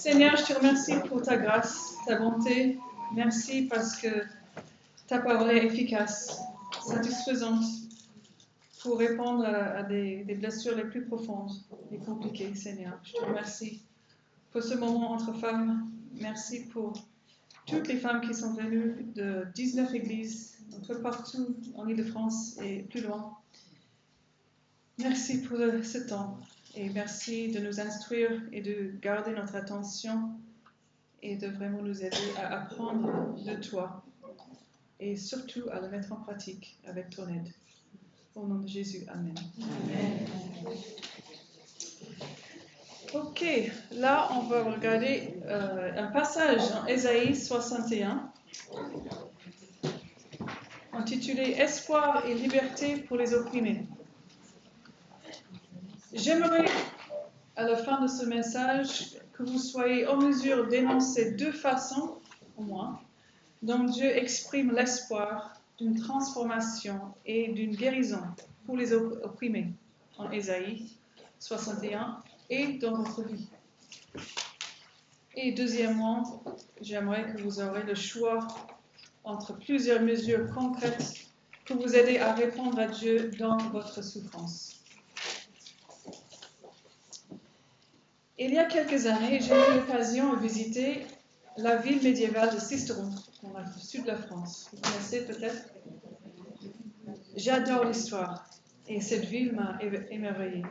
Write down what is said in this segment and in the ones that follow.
Seigneur, je te remercie pour ta grâce, ta bonté. Merci parce que ta parole est efficace, satisfaisante pour répondre à des blessures les plus profondes et compliquées, Seigneur. Je te remercie pour ce moment entre femmes. Merci pour toutes les femmes qui sont venues de 19 églises, un peu partout en Île-de-France et plus loin. Merci pour ce temps et merci de nous instruire et de garder notre attention et de vraiment nous aider à apprendre de toi et surtout à le mettre en pratique avec ton aide. Au nom de Jésus, Amen. Amen. Ok, là on va regarder un passage en Ésaïe 61 intitulé « Espoir et liberté pour les opprimés ». J'aimerais, à la fin de ce message, que vous soyez en mesure d'énoncer deux façons, au moins, dont Dieu exprime l'espoir d'une transformation et d'une guérison pour les opprimés en Ésaïe 61 et dans votre vie. Et deuxièmement, j'aimerais que vous aurez le choix entre plusieurs mesures concrètes pour vous aider à répondre à Dieu dans votre souffrance. Il y a quelques années, j'ai eu l'occasion de visiter la ville médiévale de Sisteron, dans le sud de la France. Vous connaissez peut-être? J'adore l'histoire et cette ville m'a émerveillée.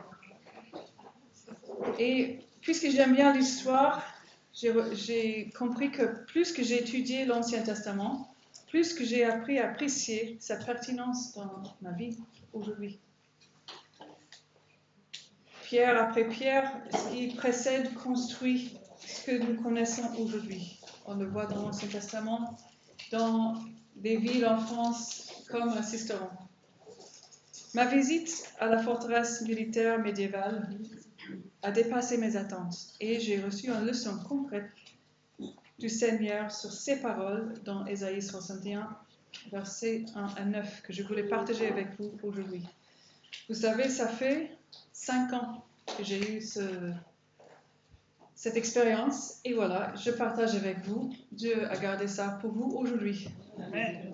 Et puisque j'aime bien l'histoire, j'ai compris que plus que j'ai étudié l'Ancien Testament, plus que j'ai appris à apprécier sa pertinence dans ma vie aujourd'hui. Pierre après pierre, ce qui précède construit ce que nous connaissons aujourd'hui. On le voit dans l'Ancien Testament, dans des villes en France comme Sisteron. Ma visite à la forteresse militaire médiévale a dépassé mes attentes et j'ai reçu une leçon concrète du Seigneur sur ces paroles dans Ésaïe 61, versets 1 à 9, que je voulais partager avec vous aujourd'hui. Vous savez, ça fait 5 ans que j'ai eu cette expérience et voilà, je partage avec vous. Dieu a gardé ça pour vous aujourd'hui. Amen.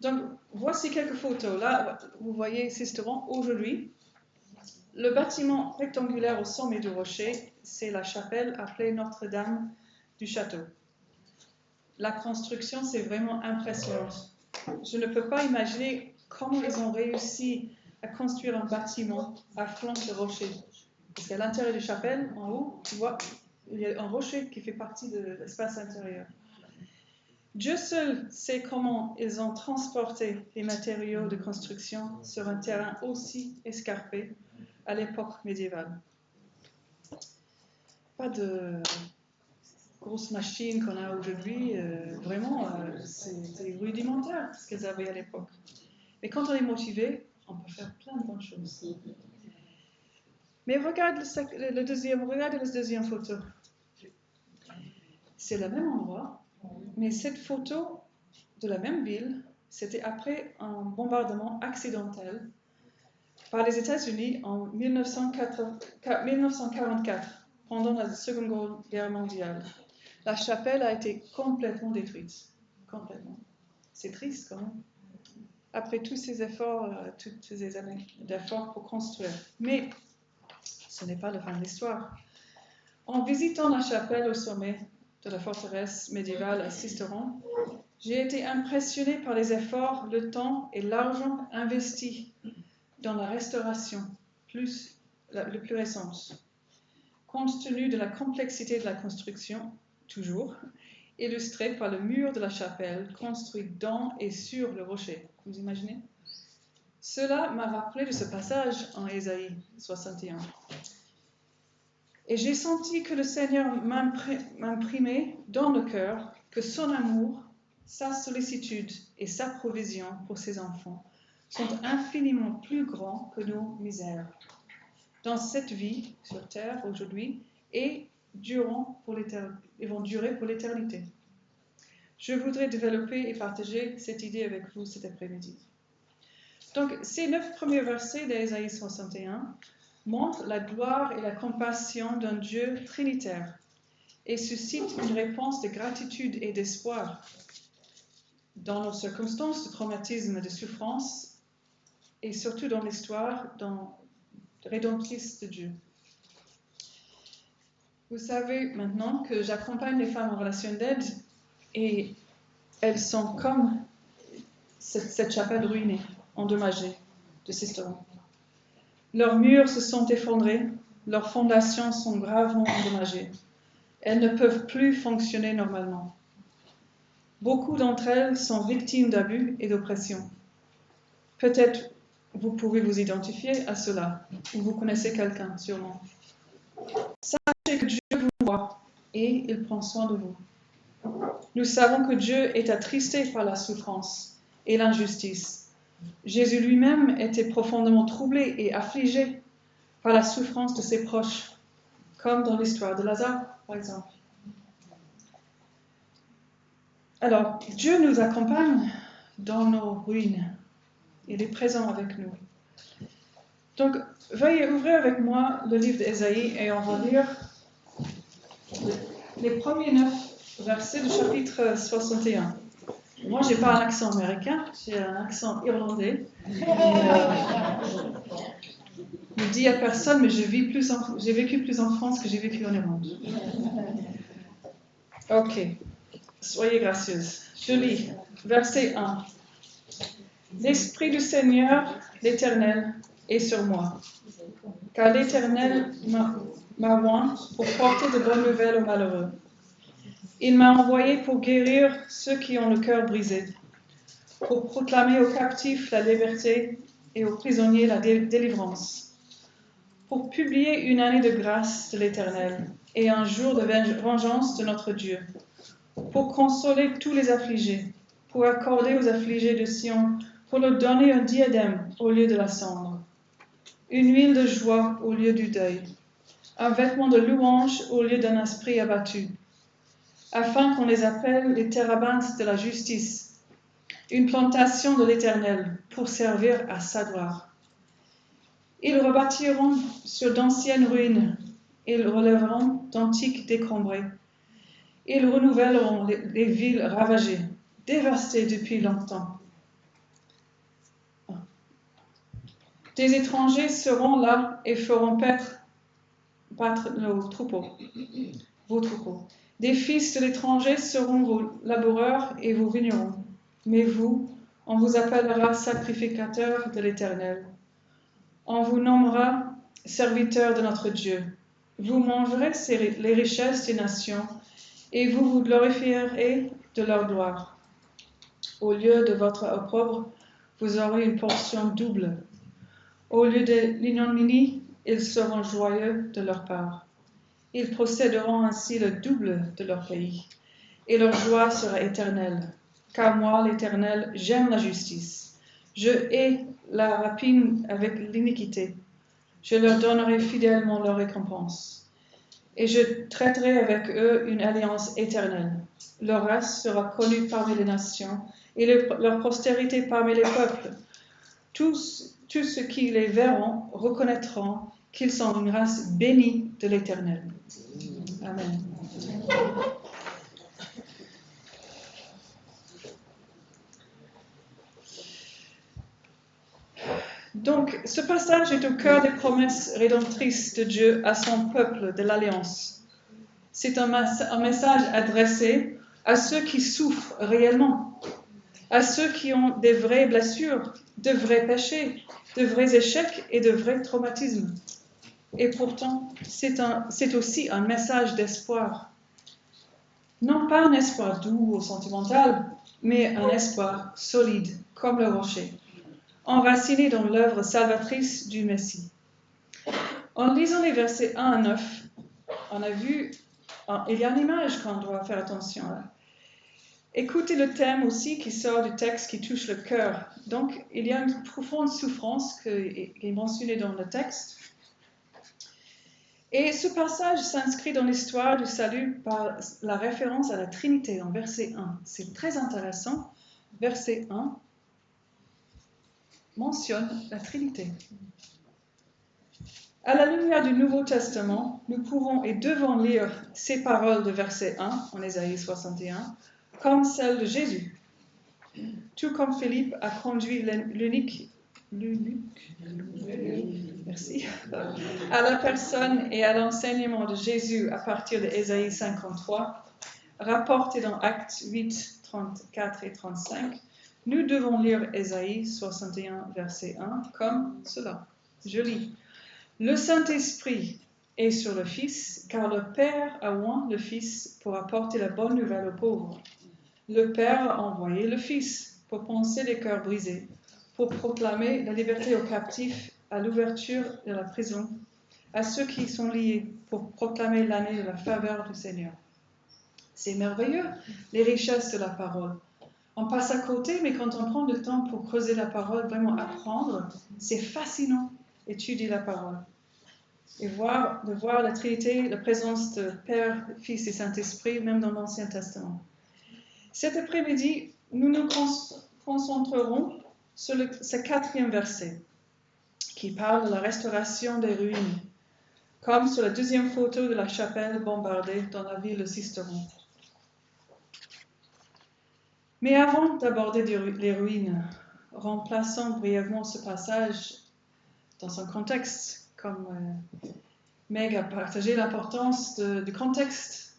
Donc, voici quelques photos. Là, vous voyez Sisteron aujourd'hui. Le bâtiment rectangulaire au sommet du rocher, c'est la chapelle appelée Notre-Dame du Château. La construction, c'est vraiment impressionnant. Je ne peux pas imaginer comment ils ont réussi à construire un bâtiment à flanc de rocher. Parce qu'à l'intérieur de la chapelle, en haut, tu vois, il y a un rocher qui fait partie de l'espace intérieur. Dieu seul sait comment ils ont transporté les matériaux de construction sur un terrain aussi escarpé à l'époque médiévale. Pas de grosses machines qu'on a aujourd'hui, vraiment, c'était rudimentaire ce qu'ils avaient à l'époque. Mais quand on est motivé, on peut faire plein de bonnes choses. Mais regardez la deuxième photo. C'est le même endroit, mais cette photo de la même ville, c'était après un bombardement accidentel par les États-Unis en 1944, pendant la Seconde Guerre mondiale. La chapelle a été complètement détruite. Complètement. C'est triste quand même. Après tous ces efforts, toutes ces années d'efforts pour construire. Mais ce n'est pas la fin de l'histoire. En visitant la chapelle au sommet de la forteresse médiévale à Sisteron, j'ai été impressionnée par les efforts, le temps et l'argent investis dans la restauration le plus récente. Compte tenu de la complexité de la construction, toujours, illustrée par le mur de la chapelle construit dans et sur le rocher. Vous imaginez? Cela m'a rappelé de ce passage en Ésaïe 61. Et j'ai senti que le Seigneur m'imprimait dans le cœur que son amour, sa sollicitude et sa provision pour ses enfants sont infiniment plus grands que nos misères. Dans cette vie sur terre aujourd'hui et ils vont durer pour l'éternité. Je voudrais développer et partager cette idée avec vous cet après-midi. Donc, ces 9 premiers versets d'Ésaïe 61 montrent la gloire et la compassion d'un Dieu trinitaire et suscite une réponse de gratitude et d'espoir dans nos circonstances de traumatisme et de souffrance, et surtout dans l'histoire rédemptrice de Dieu. Vous savez maintenant que j'accompagne les femmes en relation d'aide et elles sont comme cette chapelle ruinée, endommagée de Sisteron. Leurs murs se sont effondrés, leurs fondations sont gravement endommagées. Elles ne peuvent plus fonctionner normalement. Beaucoup d'entre elles sont victimes d'abus et d'oppression. Peut-être vous pouvez vous identifier à cela, ou vous connaissez quelqu'un sûrement. Sachez que Dieu vous voit et il prend soin de vous. Nous savons que Dieu est attristé par la souffrance et l'injustice. Jésus lui-même était profondément troublé et affligé par la souffrance de ses proches, comme dans l'histoire de Lazare, par exemple. Alors, Dieu nous accompagne dans nos ruines. Il est présent avec nous. Donc, veuillez ouvrir avec moi le livre d'Ésaïe et on va lire les premiers 9 versets du chapitre 61. Moi, je n'ai pas un accent américain, j'ai un accent irlandais. Je ne dis à personne, mais j'ai vécu plus en France que j'ai vécu en Irlande. Ok, soyez gracieuse. Je lis, verset 1. L'Esprit du Seigneur, l'Éternel, est sur moi, car l'Éternel m'a oint pour porter de bonnes nouvelles aux malheureux. Il m'a envoyé pour guérir ceux qui ont le cœur brisé, pour proclamer aux captifs la liberté et aux prisonniers la délivrance, pour publier une année de grâce de l'Éternel et un jour de vengeance de notre Dieu, pour consoler tous les affligés, pour accorder aux affligés de Sion, pour leur donner un diadème au lieu de la cendre, une huile de joie au lieu du deuil, un vêtement de louange au lieu d'un esprit abattu, afin qu'on les appelle les térabintes de la justice, une plantation de l'Éternel pour servir à sa gloire. Ils rebâtiront sur d'anciennes ruines, ils relèveront d'antiques décombrés, ils renouvelleront les villes ravagées, dévastées depuis longtemps. Des étrangers seront là et feront battre vos troupeaux. Des fils de l'étranger seront vos laboureurs et vos vignerons. Mais vous, on vous appellera sacrificateurs de l'Éternel. On vous nommera serviteurs de notre Dieu. Vous mangerez les richesses des nations et vous vous glorifierez de leur gloire. Au lieu de votre opprobre, vous aurez une portion double. Au lieu de l'ignominie, ils seront joyeux de leur part. Ils posséderont ainsi le double de leur pays, et leur joie sera éternelle. Car moi, l'Éternel, j'aime la justice. Je hais la rapine avec l'iniquité. Je leur donnerai fidèlement leur récompense. Et je traiterai avec eux une alliance éternelle. Leur race sera connue parmi les nations, et leur postérité parmi les peuples. Tous ceux qui les verront reconnaîtront qu'ils sont une race bénie de l'Éternel. Amen. Donc, ce passage est au cœur des promesses rédemptrices de Dieu à son peuple de l'Alliance. C'est un message adressé à ceux qui souffrent réellement, à ceux qui ont des vraies blessures, de vrais péchés, de vrais échecs et de vrais traumatismes. Et pourtant, c'est aussi un message d'espoir. Non pas un espoir doux ou sentimental, mais un espoir solide, comme le rocher, enraciné dans l'œuvre salvatrice du Messie. En lisant les versets 1 à 9, on a vu, il y a une image qu'on doit faire attention à. Écoutez le thème aussi qui sort du texte qui touche le cœur. Donc, il y a une profonde souffrance qui est mentionnée dans le texte. Et ce passage s'inscrit dans l'histoire du salut par la référence à la Trinité en verset 1. C'est très intéressant. Verset 1 mentionne la Trinité. À la lumière du Nouveau Testament, nous pouvons et devons lire ces paroles de verset 1 en Ésaïe 61 comme celles de Jésus. Tout comme Philippe a conduit merci, à la personne et à l'enseignement de Jésus à partir de Ésaïe 53, rapporté dans Actes 8, 34 et 35, nous devons lire Ésaïe 61, verset 1 comme cela. Je lis. Le Saint-Esprit est sur le Fils, car le Père a oint le Fils pour apporter la bonne nouvelle aux pauvres. Le Père a envoyé le Fils pour panser les cœurs brisés, pour proclamer la liberté aux captifs, à l'ouverture de la prison, à ceux qui sont liés, pour proclamer l'année de la faveur du Seigneur. C'est merveilleux, les richesses de la parole. On passe à côté, mais quand on prend le temps pour creuser la parole, vraiment apprendre, c'est fascinant, étudier la parole. Et de voir la Trinité, la présence de Père, Fils et Saint-Esprit, même dans l'Ancien Testament. Cet après-midi, nous nous concentrerons sur ce 4e verset, qui parle de la restauration des ruines, comme sur la 2e photo de la chapelle bombardée dans la ville de Sisteron. Mais avant d'aborder les ruines, remplaçons brièvement ce passage dans son contexte, comme Meg a partagé l'importance du contexte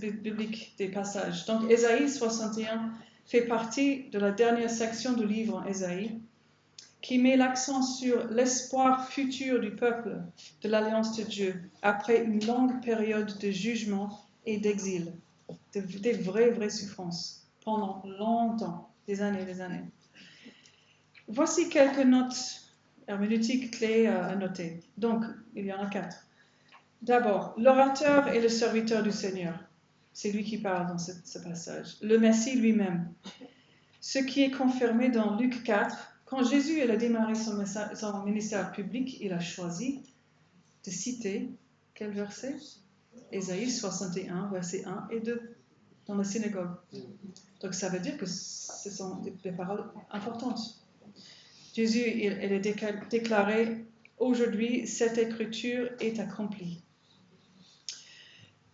biblique des passages. Donc, Ésaïe 61 fait partie de la dernière section du livre en Ésaïe, qui met l'accent sur l'espoir futur du peuple de l'Alliance de Dieu, après une longue période de jugement et d'exil, des vraies souffrances, pendant longtemps, des années et des années. Voici quelques notes herméneutiques clés à noter. Donc, il y en a 4. D'abord, l'orateur est le serviteur du Seigneur. C'est lui qui parle dans ce passage. Le Messie lui-même. Ce qui est confirmé dans Luc 4, quand Jésus a démarré son ministère public, il a choisi de citer quel verset? Ésaïe 61, versets 1 et 2, dans la synagogue. Donc ça veut dire que ce sont des paroles importantes. Jésus, il est déclaré, aujourd'hui, cette écriture est accomplie.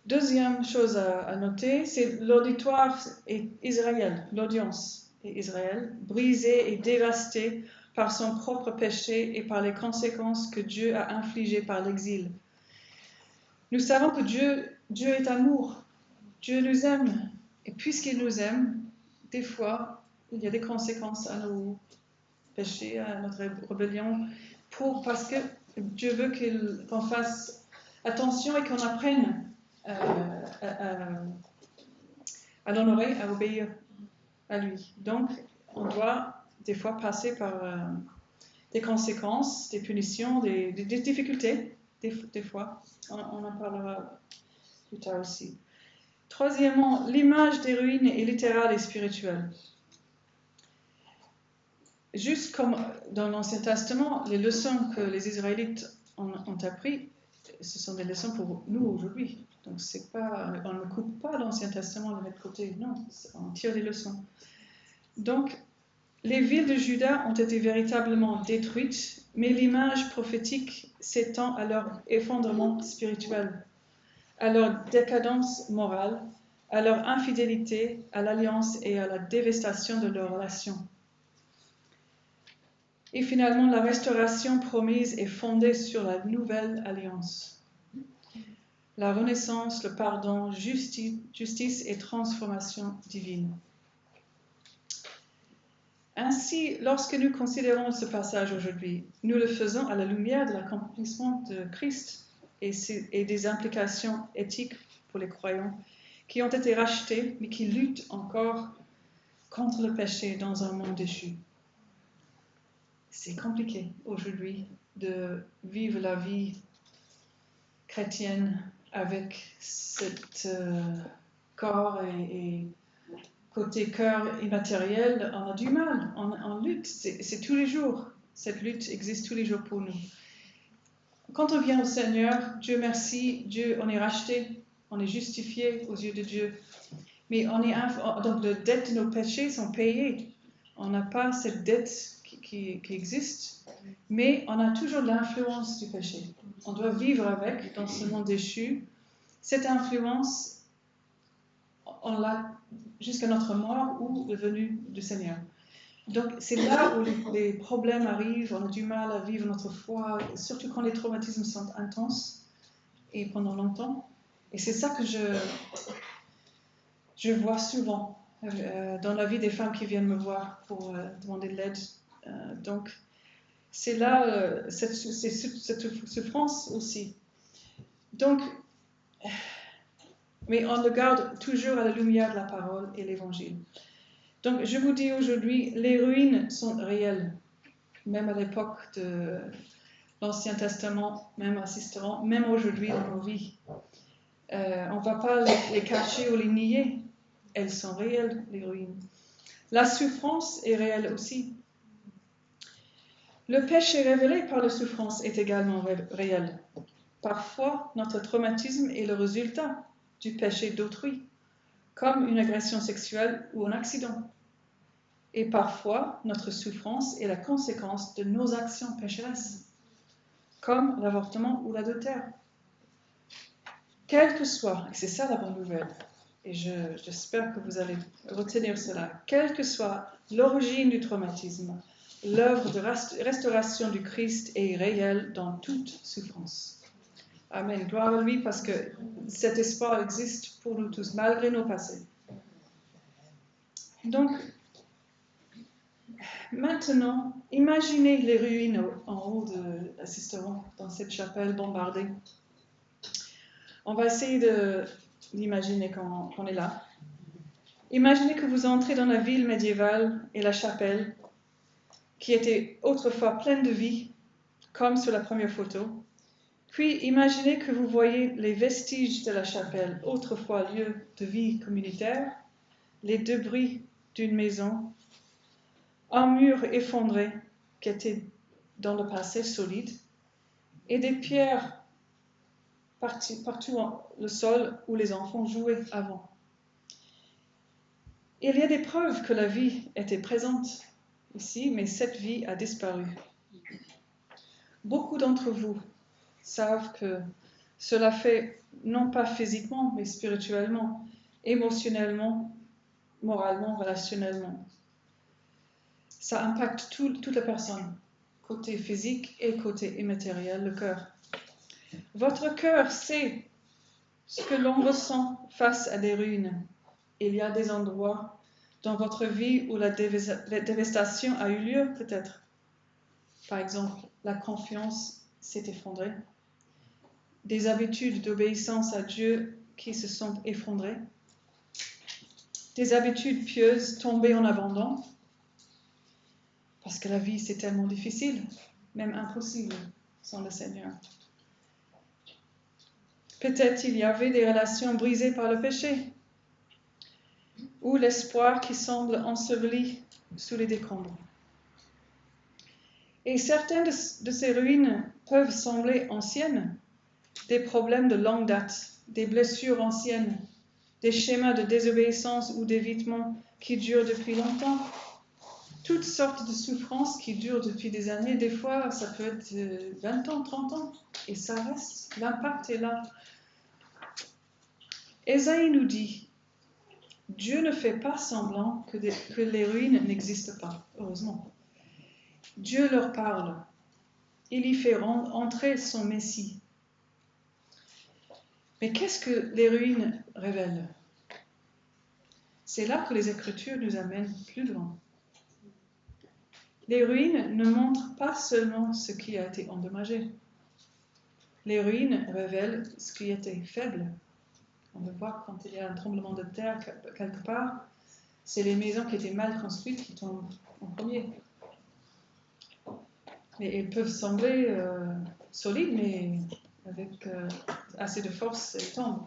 Deuxième chose à noter, c'est l'auditoire et Israël, l'audience et Israël, brisé et dévasté par son propre péché et par les conséquences que Dieu a infligées par l'exil. Nous savons que Dieu est amour, Dieu nous aime, et puisqu'il nous aime, des fois, il y a des conséquences à nos péchés, à notre rébellion, parce que Dieu veut qu'on fasse attention et qu'on apprenne à l'honorer, à obéir à lui. Donc, on doit des fois passer par des conséquences, des punitions, des difficultés, des fois. On en parlera plus tard aussi. Troisièmement, l'image des ruines est littérale et spirituelle. Juste comme dans l'Ancien Testament, les leçons que les Israélites ont apprises, ce sont des leçons pour nous aujourd'hui. Donc, on ne coupe pas l'Ancien Testament de notre côté, non, on tire des leçons. Donc, les villes de Juda ont été véritablement détruites, mais l'image prophétique s'étend à leur effondrement spirituel, à leur décadence morale, à leur infidélité à l'alliance et à la dévastation de leurs relations. Et finalement, la restauration promise est fondée sur la nouvelle alliance. La renaissance, le pardon, justice et transformation divine. Ainsi, lorsque nous considérons ce passage aujourd'hui, nous le faisons à la lumière de l'accomplissement de Christ et des implications éthiques pour les croyants qui ont été rachetés, mais qui luttent encore contre le péché dans un monde déchu. C'est compliqué aujourd'hui de vivre la vie chrétienne avec cet corps et côté cœur immatériel. On a du mal, on lutte, c'est tous les jours. Cette lutte existe tous les jours pour nous. Quand on vient au Seigneur, Dieu merci, on est racheté, on est justifié aux yeux de Dieu. Mais donc les dettes de nos péchés sont payées. On n'a pas cette dette qui existe, mais on a toujours l'influence du péché. On doit vivre avec, dans ce monde déchu. Cette influence, on l'a jusqu'à notre mort ou le venu du Seigneur. Donc, c'est là où les problèmes arrivent, on a du mal à vivre notre foi, surtout quand les traumatismes sont intenses et pendant longtemps. Et c'est ça que je vois souvent dans la vie des femmes qui viennent me voir pour demander de l'aide. Donc, c'est là cette souffrance aussi. Donc, mais on le garde toujours à la lumière de la parole et l'évangile. Donc, je vous dis aujourd'hui, les ruines sont réelles, même à l'époque de l'Ancien Testament, même à Sisteron, même aujourd'hui dans nos vies. On ne va pas les cacher ou les nier. Elles sont réelles, les ruines. La souffrance est réelle aussi. Le péché révélé par la souffrance est également réel. Parfois, notre traumatisme est le résultat du péché d'autrui, comme une agression sexuelle ou un accident. Et parfois, notre souffrance est la conséquence de nos actions pécheresses, comme l'avortement ou l'adultère. Quel que soit, et c'est ça la bonne nouvelle, et j'espère que vous allez retenir cela, quelle que soit l'origine du traumatisme, l'œuvre de restauration du Christ est réelle dans toute souffrance. Amen. Gloire à lui parce que cet espoir existe pour nous tous, malgré nos passés. Donc, maintenant, imaginez les ruines en haut de la Sisteron, dans cette chapelle bombardée. On va essayer d'imaginer quand on est là. Imaginez que vous entrez dans la ville médiévale et la chapelle, qui était autrefois pleine de vie, comme sur la première photo. Puis imaginez que vous voyez les vestiges de la chapelle, autrefois lieu de vie communautaire, les débris d'une maison, un mur effondré qui était dans le passé solide, et des pierres partout le sol où les enfants jouaient avant. Il y a des preuves que la vie était présente ici, mais cette vie a disparu. Beaucoup d'entre vous savent que cela fait non pas physiquement, mais spirituellement, émotionnellement, moralement, relationnellement. Ça impacte toute la personne, côté physique et côté immatériel, le cœur. Votre cœur sait ce que l'on ressent face à des ruines. Il y a des endroits dans votre vie où la dévastation a eu lieu, peut-être. Par exemple, la confiance s'est effondrée. Des habitudes d'obéissance à Dieu qui se sont effondrées. Des habitudes pieuses tombées en abandon. Parce que la vie, c'est tellement difficile, même impossible, sans le Seigneur. Peut-être il y avait des relations brisées par le péché, ou l'espoir qui semble enseveli sous les décombres. Et certaines de ces ruines peuvent sembler anciennes, des problèmes de longue date, des blessures anciennes, des schémas de désobéissance ou d'évitement qui durent depuis longtemps, toutes sortes de souffrances qui durent depuis des années, des fois ça peut être 20 ans, 30 ans, et ça reste, l'impact est là. Ésaïe nous dit, Dieu ne fait pas semblant que les ruines n'existent pas, heureusement. Dieu leur parle, il y fait entrer son Messie. Mais qu'est-ce que les ruines révèlent? C'est là que les Écritures nous amènent plus loin. Les ruines ne montrent pas seulement ce qui a été endommagé. Les ruines révèlent ce qui était faible. On le voit quand il y a un tremblement de terre quelque part, c'est les maisons qui étaient mal construites qui tombent en premier. Mais elles peuvent sembler solides, mais avec assez de force, elles tombent.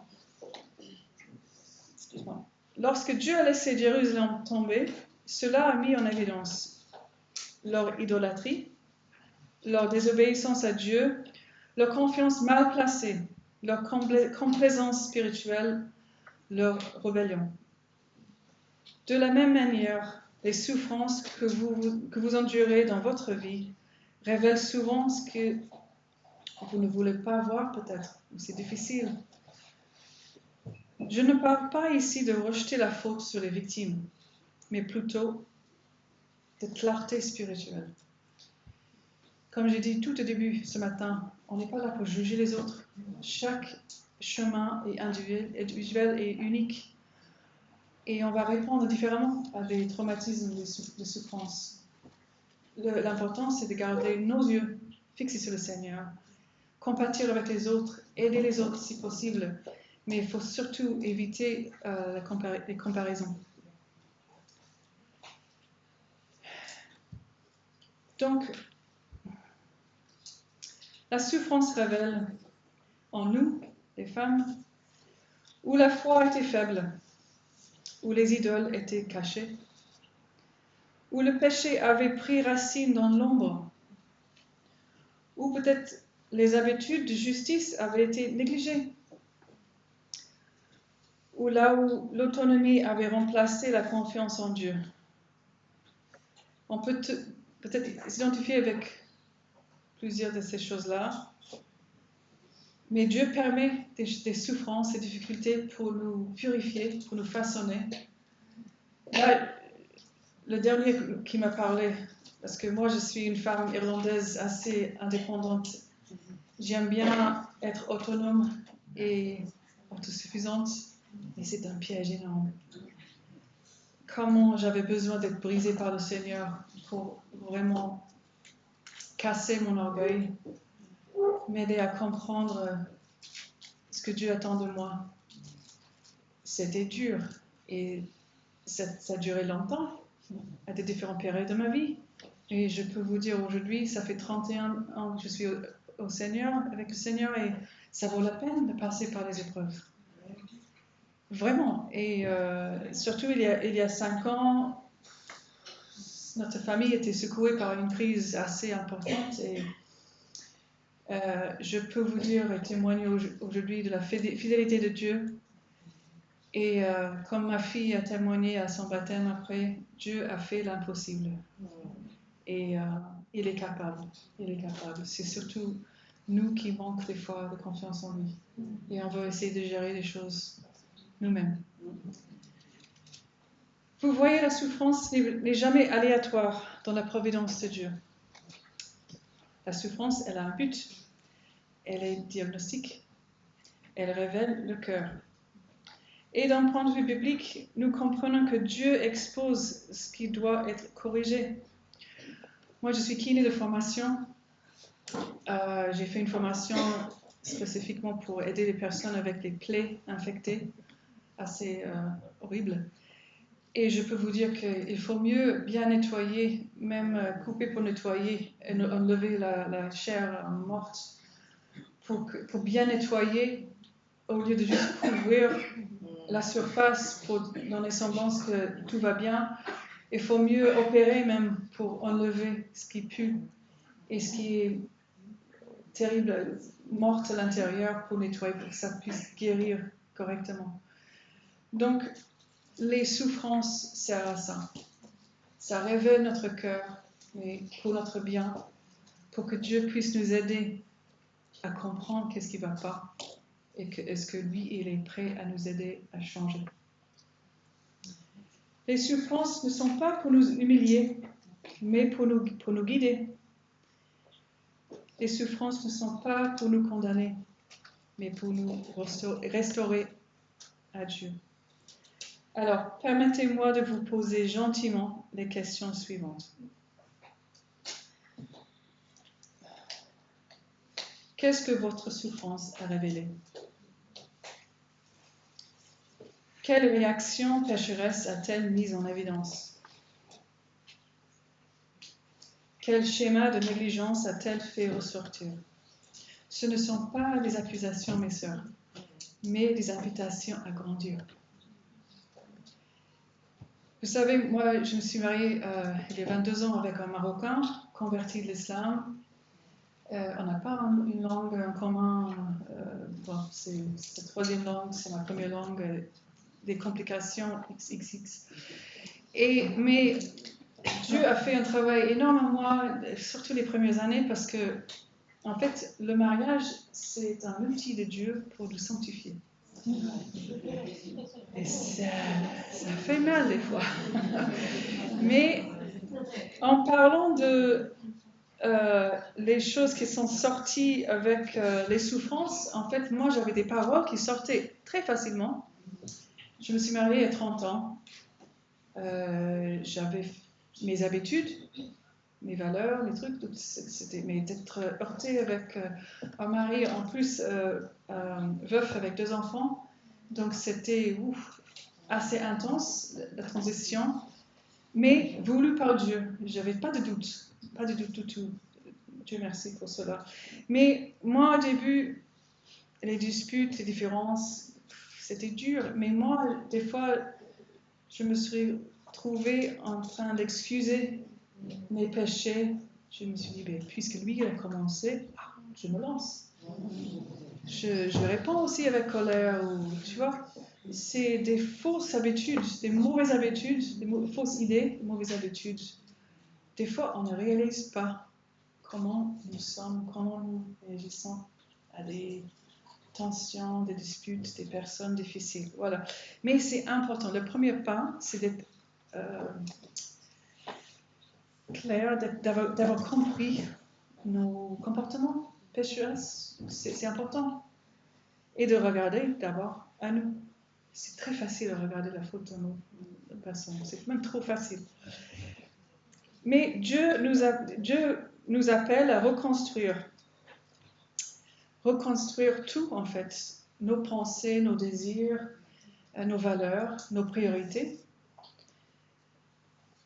Excuse-moi. Lorsque Dieu a laissé Jérusalem tomber, cela a mis en évidence leur idolâtrie, leur désobéissance à Dieu, leur confiance mal placée, leur complaisance spirituelle, leur rébellion. De la même manière, les souffrances que vous endurez dans votre vie révèlent souvent ce Vous ne voulez pas voir peut-être, c'est difficile. Je ne parle pas ici de rejeter la faute sur les victimes, mais plutôt de clarté spirituelle. Comme j'ai dit tout au début ce matin, on n'est pas là pour juger les autres. Chaque chemin est individuel et unique. Et on va répondre différemment à des traumatismes, des souffrances. L'important, c'est de garder nos yeux fixés sur le Seigneur, compatir avec les autres, aider les autres si possible, mais il faut surtout éviter les comparaisons. Donc, la souffrance révèle en nous, les femmes, où la foi était faible, où les idoles étaient cachées, où le péché avait pris racine dans l'ombre, où peut-être les habitudes de justice avaient été négligées, ou là où l'autonomie avait remplacé la confiance en Dieu. On peut peut-être s'identifier avec plusieurs de ces choses-là, mais Dieu permet des souffrances et des difficultés pour nous purifier, pour nous façonner. Là, le dernier qui m'a parlé, parce que moi je suis une femme irlandaise assez indépendante, j'aime bien être autonome et autosuffisante, mais c'est un piège énorme. Comment j'avais besoin d'être brisée par le Seigneur pour vraiment casser mon orgueil, m'aider à comprendre ce que Dieu attend de moi. C'était dur et ça a duré longtemps, à des différentes périodes de ma vie. Et je peux vous dire aujourd'hui, ça fait 31 ans que je suis au Seigneur, avec le Seigneur, et ça vaut la peine de passer par les épreuves. Vraiment. Et surtout, il y a 5 ans, notre famille était secouée par une crise assez importante. Et je peux vous dire et témoigner aujourd'hui de la fidélité de Dieu. Et comme ma fille a témoigné à son baptême après, Dieu a fait l'impossible. Et il est capable. Il est capable. C'est surtout nous qui manquons des fois de confiance en lui. Et on veut essayer de gérer les choses nous-mêmes. Vous voyez, la souffrance n'est jamais aléatoire dans la providence de Dieu. La souffrance, elle a un but. Elle est diagnostique. Elle révèle le cœur. Et d'un point de vue biblique, nous comprenons que Dieu expose ce qui doit être corrigé. Moi, je suis kiné de formation. J'ai fait une formation spécifiquement pour aider les personnes avec les plaies infectées, assez horribles. Et je peux vous dire qu'il faut mieux bien nettoyer, même couper pour nettoyer, et enlever la chair morte, pour bien nettoyer, au lieu de juste couvrir la surface pour donner semblance que tout va bien. Il faut mieux opérer même pour enlever ce qui pue et ce qui est terrible, morte à l'intérieur, pour nettoyer, pour que ça puisse guérir correctement. Donc, les souffrances servent à ça. Ça révèle notre cœur, mais pour notre bien, pour que Dieu puisse nous aider à comprendre qu'est-ce qui ne va pas et est-ce que lui, il est prêt à nous aider à changer. Les souffrances ne sont pas pour nous humilier, mais pour nous guider. Les souffrances ne sont pas pour nous condamner, mais pour nous restaurer à Dieu. Alors, permettez-moi de vous poser gentiment les questions suivantes. Qu'est-ce que votre souffrance a révélé? Quelle réaction pécheresse a-t-elle mise en évidence? Quel schéma de négligence a-t-elle fait ressortir? Ce ne sont pas des accusations, mes sœurs, mais des invitations à grandir. Vous savez, moi, je me suis mariée il y a 22 ans avec un Marocain, converti de l'islam. On n'a pas une langue en commun. C'est sa troisième langue, c'est ma première langue. Des complications XXX. Mais Dieu a fait un travail énorme en moi, surtout les premières années, parce que En fait, le mariage, c'est un outil de Dieu pour nous sanctifier. Et ça fait mal des fois. Mais en parlant de les choses qui sont sorties avec les souffrances, en fait, moi, j'avais des paroles qui sortaient très facilement. Je me suis mariée à 30 ans. J'avais mes habitudes, mes valeurs, mes trucs, mais d'être heurtée avec un mari en plus veuf avec 2 enfants, donc c'était assez intense la transition, mais voulu par Dieu. J'avais pas de doute du tout. Dieu merci pour cela. Mais moi au début, les disputes, les différences, c'était dur, mais moi des fois je me suis trouvée en train d'excuser mes péchés. Je me suis dit, puisque lui a commencé, je me lance. Je réponds aussi avec colère, tu vois. C'est des fausses habitudes, des mauvaises habitudes, des fausses idées, des mauvaises habitudes. Des fois, on ne réalise pas comment nous sommes, comment nous réagissons à des tensions, des disputes, des personnes difficiles. Voilà. Mais c'est important. Le premier pas, c'est d'être clair, d'avoir compris nos comportements pécheurs. C'est important. Et de regarder d'abord à nous. C'est très facile de regarder la faute de nos personnes. C'est même trop facile. Mais Dieu nous appelle à reconstruire. Reconstruire tout, en fait. Nos pensées, nos désirs, nos valeurs, nos priorités.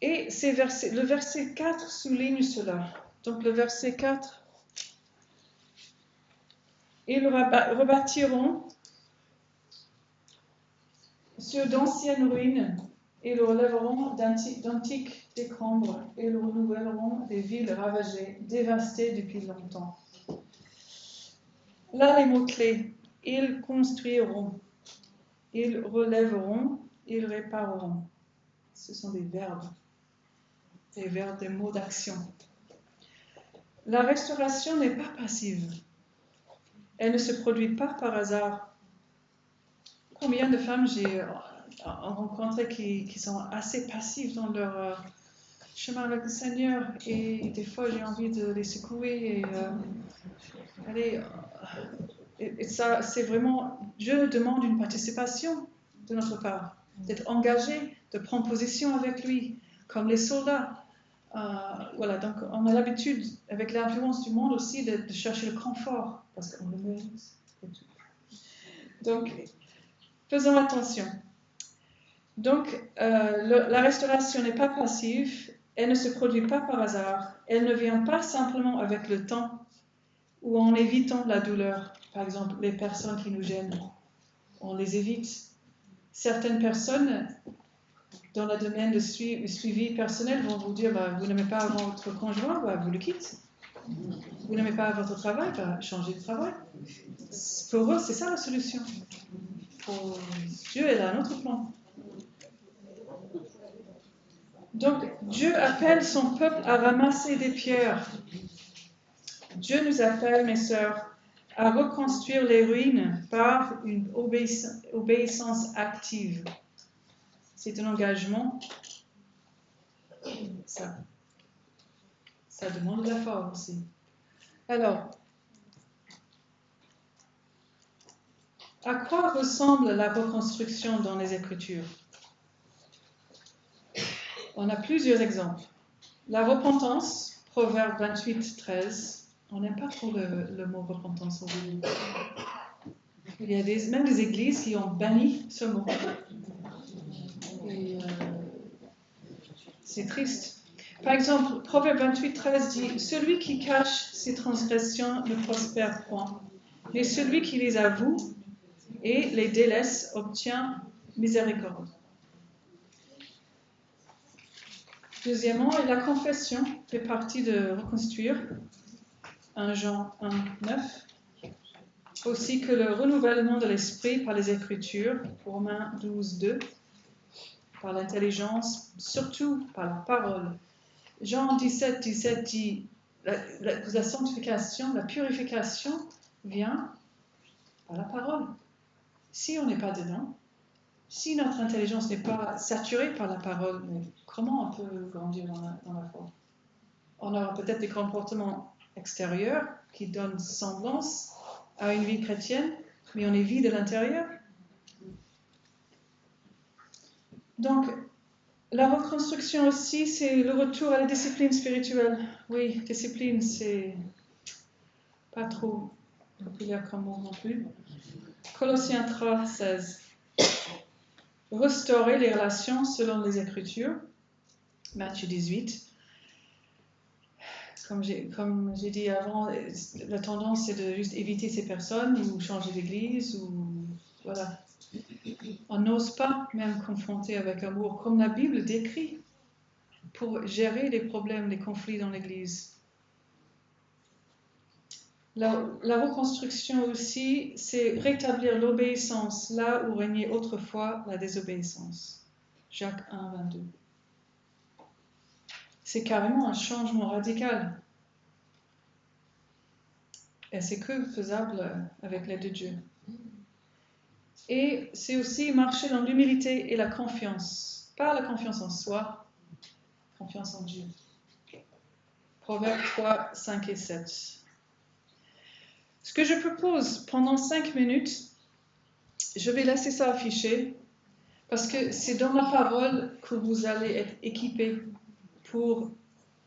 Et le verset 4 souligne cela. Donc le verset 4, ils rebâtiront sur d'anciennes ruines, ils relèveront d'antiques décombres, ils renouvelleront des villes ravagées, dévastées depuis longtemps. Là, les mots-clés, ils construiront, ils relèveront, ils répareront. Ce sont des verbes, des mots d'action. La restauration n'est pas passive. Elle ne se produit pas par hasard. Combien de femmes j'ai rencontrées qui sont assez passives dans leur chemin avec le Seigneur, et des fois j'ai envie de les secouer et ça, c'est vraiment, Dieu demande une participation de notre part, d'être engagé, de prendre position avec lui, comme les soldats. Voilà, donc on a l'habitude, avec l'influence du monde aussi, de chercher le confort, parce qu'on le mérite. Donc, faisons attention. Donc, la restauration n'est pas passive, elle ne se produit pas par hasard, elle ne vient pas simplement avec le temps ou en évitant la douleur. Par exemple, les personnes qui nous gênent, on les évite. Certaines personnes, dans le domaine de suivi personnel, vont vous dire, vous n'aimez pas votre conjoint, vous le quittez. Vous n'aimez pas votre travail, changez de travail. Pour eux, c'est ça la solution. Pour Dieu, il a un autre plan. Donc, Dieu appelle son peuple à ramasser des pierres. Dieu nous appelle, mes sœurs, à reconstruire les ruines par une obéissance active. C'est un engagement. Ça demande de l'effort aussi. Alors, à quoi ressemble la reconstruction dans les Écritures? On a plusieurs exemples. La repentance, Proverbe 28, 13. On n'aime pas trop le mot repentance aujourd'hui. Il y a même des églises qui ont banni ce mot. Et c'est triste. Par exemple, Proverbe 28, 13 dit « Celui qui cache ses transgressions ne prospère point, mais celui qui les avoue et les délaisse obtient miséricorde. » Deuxièmement, la confession fait partie de reconstruire. 1 Jean 1, 9. Aussi que le renouvellement de l'esprit par les Écritures, Romains 12, 2. Par l'intelligence, surtout par la parole. Jean 17, 17 dit la sanctification, la purification vient par la parole. Si on n'est pas dedans, si notre intelligence n'est pas saturée par la parole, mais comment on peut grandir dans la foi? On aura peut-être des comportements extérieurs qui donnent semblance à une vie chrétienne, mais on est vide de l'intérieur. Donc, la reconstruction aussi, c'est le retour à la discipline spirituelle. Oui, discipline, c'est pas trop populaire comme mot non plus. Colossiens 3, 16. Restaurer les relations selon les Écritures. Matthieu 18. Comme j'ai dit avant, la tendance c'est de juste éviter ces personnes ou changer d'église ou voilà. On n'ose pas même confronter avec amour, comme la Bible décrit, pour gérer les problèmes, les conflits dans l'église. La reconstruction aussi, c'est rétablir l'obéissance là où régnait autrefois la désobéissance. Jacques 1, 22. C'est carrément un changement radical. Et c'est que faisable avec l'aide de Dieu. Et c'est aussi marcher dans l'humilité et la confiance. Pas la confiance en soi, confiance en Dieu. Proverbes 3, 5 et 7. Ce que je propose pendant 5 minutes, je vais laisser ça afficher parce que c'est dans la parole que vous allez être équipés pour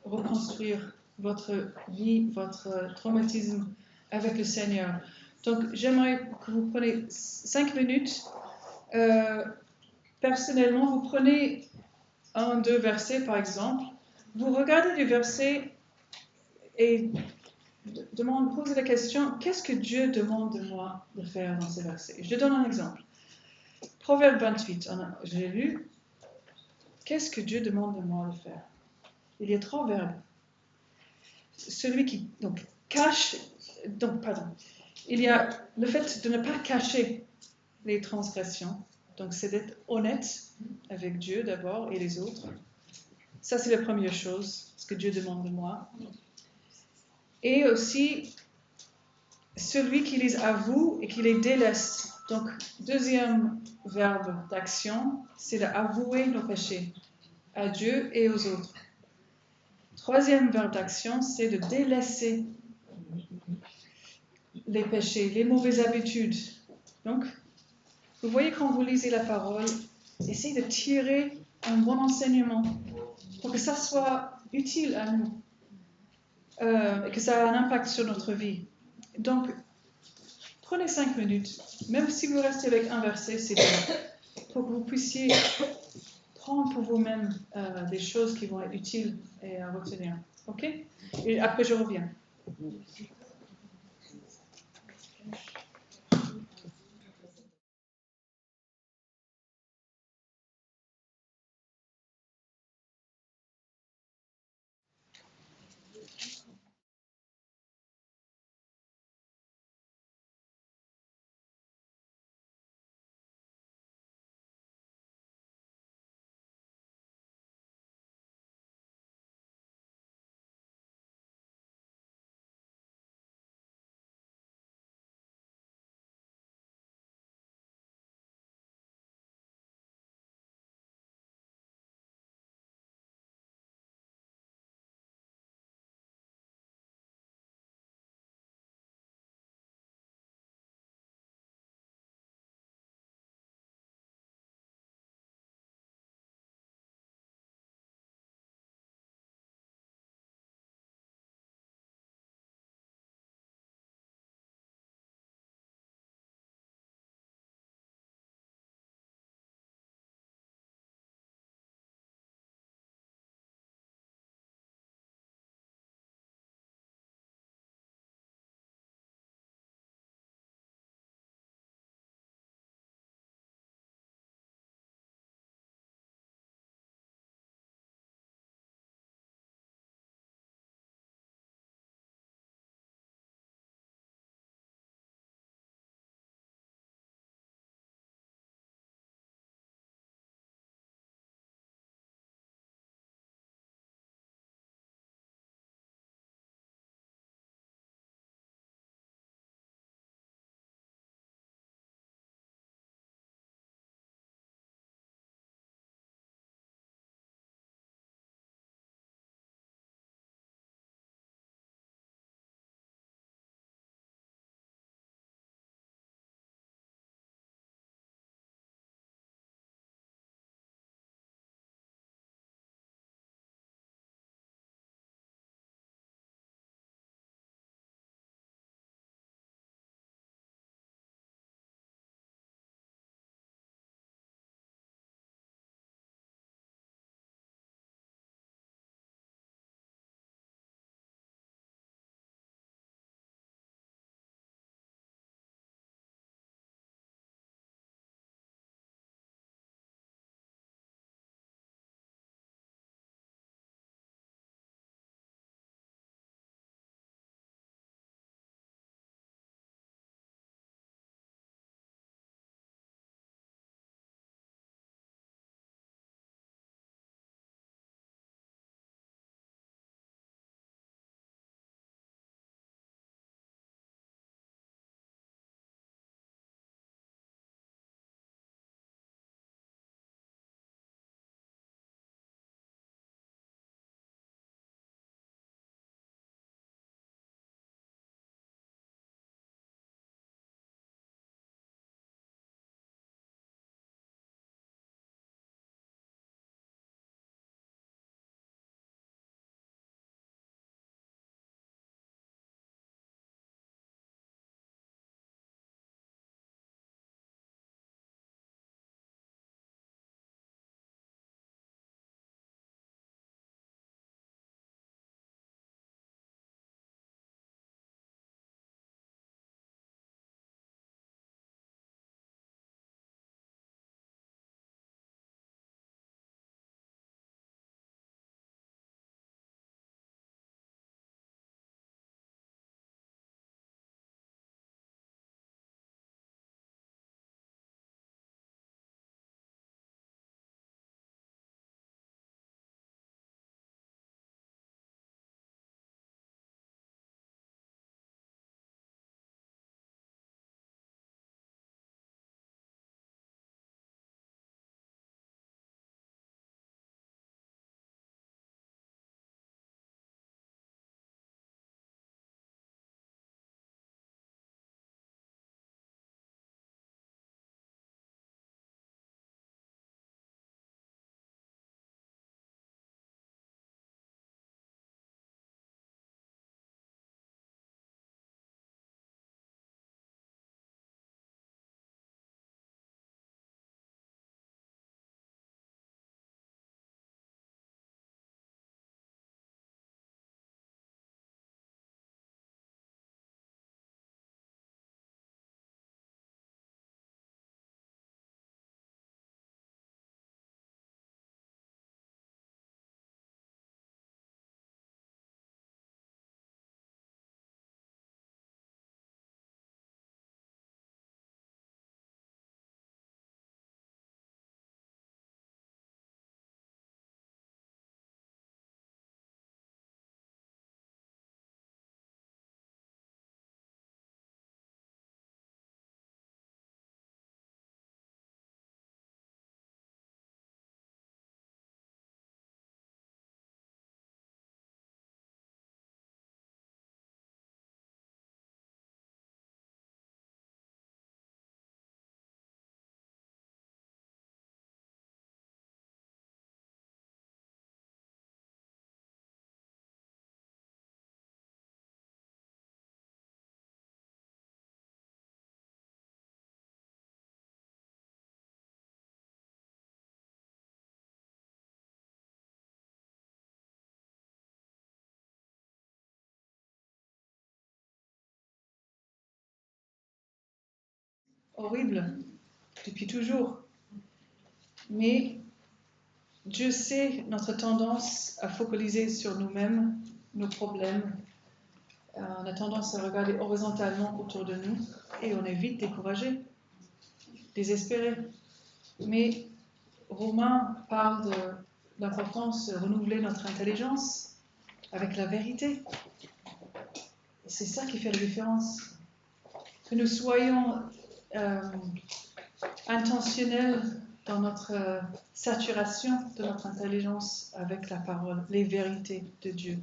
reconstruire votre vie, votre traumatisme avec le Seigneur. Donc, j'aimerais que vous preniez 5 minutes. Personnellement, vous prenez 1, 2 versets, par exemple. Vous regardez les versets et posez la question, qu'est-ce que Dieu demande de moi de faire dans ces versets? Je donne un exemple. Proverbe 28, j'ai lu. Qu'est-ce que Dieu demande de moi de faire? Il y a 3 verbes. Celui qui cache, il y a le fait de ne pas cacher les transgressions. Donc c'est d'être honnête avec Dieu d'abord et les autres. Ça c'est la première chose, ce que Dieu demande de moi. Et aussi celui qui les avoue et qui les délaisse. Donc deuxième verbe d'action, c'est d'avouer nos péchés à Dieu et aux autres. Troisième verbe d'action, c'est de délaisser les péchés, les mauvaises habitudes. Donc, vous voyez quand vous lisez la parole, essayez de tirer un bon enseignement pour que ça soit utile à nous et que ça ait un impact sur notre vie. Donc, prenez 5 minutes, même si vous restez avec un verset, c'est bien, pour que vous puissiez prendre pour vous-même des choses qui vont être utiles et à retenir. Ok? Et après, je reviens. horrible depuis toujours. Mais Dieu sait notre tendance à focaliser sur nous-mêmes, nos problèmes. On a tendance à regarder horizontalement autour de nous et on est vite découragé, désespéré. Mais Romain parle de l'importance de renouveler notre intelligence avec la vérité. Et c'est ça qui fait la différence. Que nous soyons intentionnels dans notre saturation de notre intelligence avec la parole, les vérités de Dieu.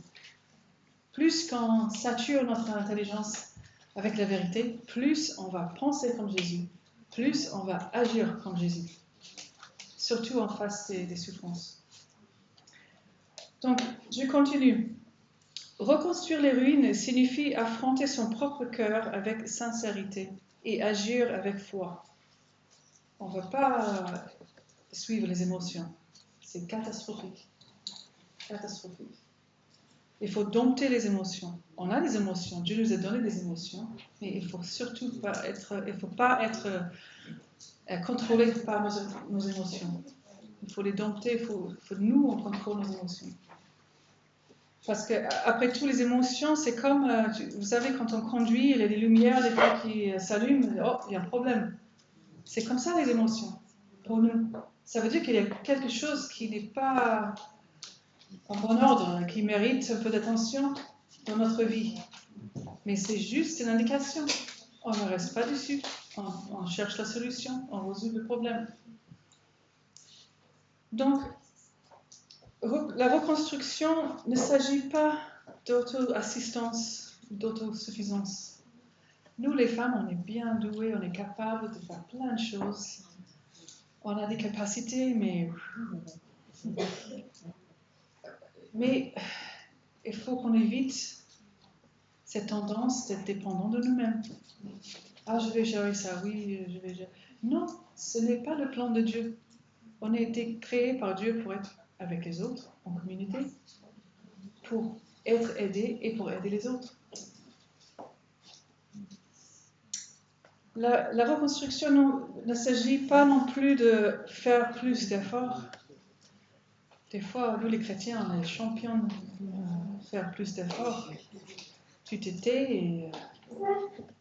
Plus qu'on sature notre intelligence avec la vérité, plus on va penser comme Jésus, plus on va agir comme Jésus, surtout en face des souffrances. Donc, je continue. Reconstruire les ruines signifie affronter son propre cœur avec sincérité et agir avec foi. On ne va pas suivre les émotions. C'est catastrophique. Catastrophique. Il faut dompter les émotions. On a des émotions. Dieu nous a donné des émotions, mais il ne faut surtout pas être contrôlé par nos émotions. Il faut les dompter. Il faut nous, on contrôle nos émotions. Parce que après tout, les émotions, c'est comme, vous savez, quand on conduit, il y a des lumières des fois qui s'allument. Oh, il y a un problème. C'est comme ça les émotions pour nous. Ça veut dire qu'il y a quelque chose qui n'est pas en bon ordre, qui mérite un peu d'attention dans notre vie. Mais c'est juste une indication. On ne reste pas dessus. On cherche la solution, on résout le problème. Donc, la reconstruction ne s'agit pas d'auto-assistance, d'autosuffisance. Nous, les femmes, on est bien douées, on est capables de faire plein de choses. On a des capacités, mais il faut qu'on évite cette tendance d'être dépendant de nous-mêmes. Ah, je vais gérer ça, oui, je vais gérer. Non, ce n'est pas le plan de Dieu. On a été créés par Dieu pour être avec les autres, en communauté, pour être aidés et pour aider les autres. La reconstruction ne s'agit pas non plus de faire plus d'efforts. Des fois, nous les chrétiens, on est champions de faire plus d'efforts. Tu te tais et